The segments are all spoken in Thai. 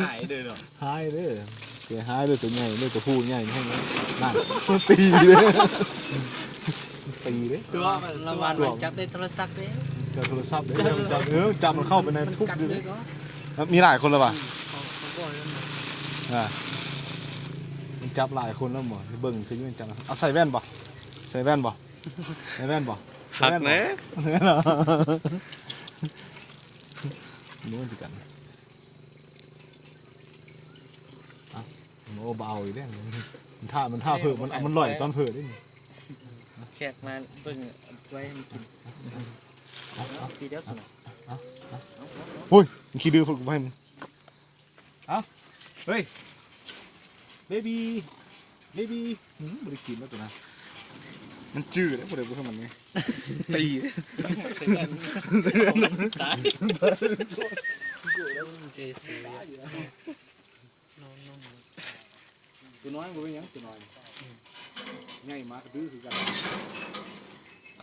หายเลยเนาะหายเด้อเสียหายเลยตัวใหญ่เลยตัวผู้ใหญ่ให้นั่นมันตีเลยตีเลย คือว่าละวันมันจับได้โทรศัพท์เลยจับโทรศัพท์เลยจับมันเข้าไปในทุกเดือนมีหลายคนแล้วป่ะมันจับหลายคนแล้วหมอเบิ่งคือมันจับเอาใส่แว่นป่ะใส่แว่นป่ะใส่แว่นป่ะหักนะนู้นสิกันโอ้เบาอีกแล้วมันท่าเผือกมันลอยตอนเผือกนี่แขกมาเบิ่งไว้ให้กินทีเดียวสุดโอ้ยมันขี้ดื้อพวกกูให้มึงเฮ้ยเบบี้ไม่ได้กินแล้วตัวนั้นมันจืดแล้วพวกเด็กพวกมันไงตีตายตัวน้อยกูเป็นยังตัวน้อยง่ายมากดื้อคือกัน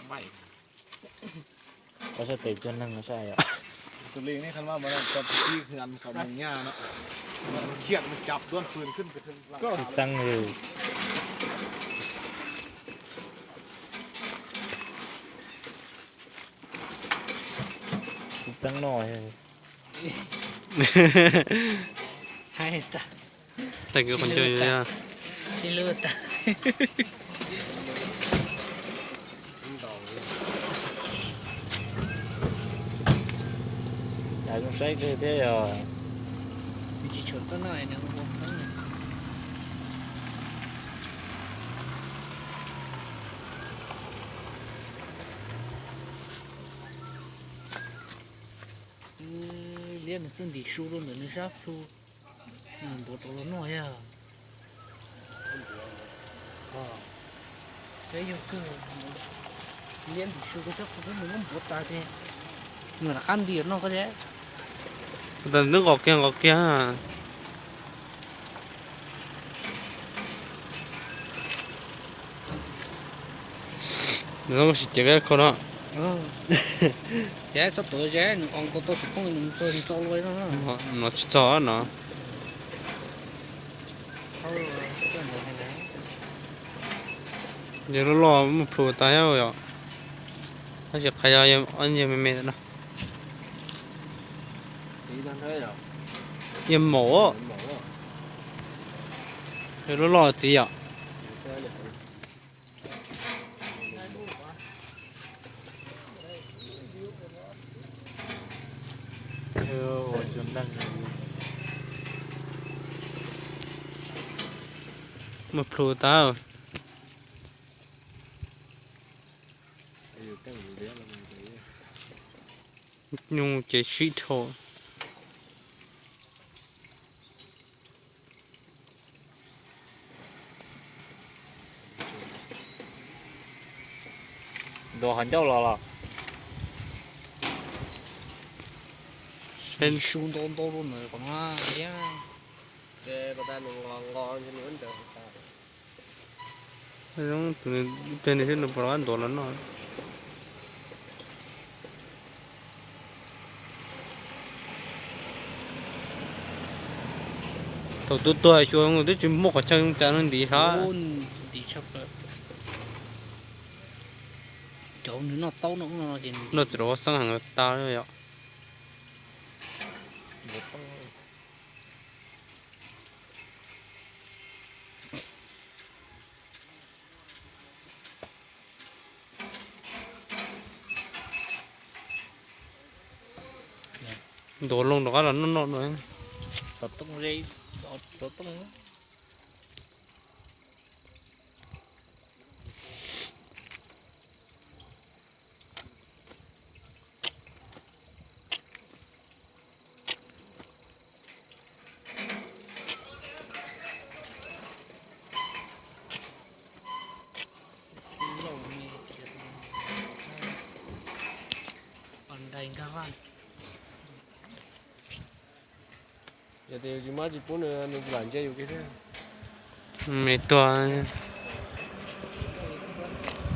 ไม่ก็สเต็ปจนนั่งไม่ใช่อ่ะตัวเล็กนี่คันว่ามันตอนที่คืออันเขามันง่าเนาะมันเครียดมันจับด้วนฟืนขึ้นไปถึงก็จังเลยจังหน่อยให้ตาแต่งกับคนเจอเนี่ยชิลูตาอยากใช้ก็ได้อ่ะมีจีชดสักหน่อยนึง练的身体输入能力下输，不多了那呀。这有个练的输入下输能不大的，那看的那个的。แต่นึกออกแกเดี๋ยวต้องสิเจอกันคนละเดี๋ยวสักตัวเจ้าหนูองก็ตัวสุดต้องหนูโจเลยนะnó chỉ cho nó giờ nó lo một phụ tay rồi nó chỉ khai ra em ăn gì mệt nó em mổ giờ nó lo gì à một phụ tao nhung chỉ suy thôi đồ hành châu là sen xuống to luôn rồi còn hoa nhá để bà ta ngon cho nữa được nó tên này nó bảo ăn đồ lắm rồi tôi xuống tôi chỉ mua cái chân chân đi sao đi chập chỗ nó to nó gì nó chỉ có sang hàng ta thôi ạ đổ lông đó là nó rồi sọt tung dây sọt tung kawan. Jadi cuma Jepun yang belanja yuk kita. Itu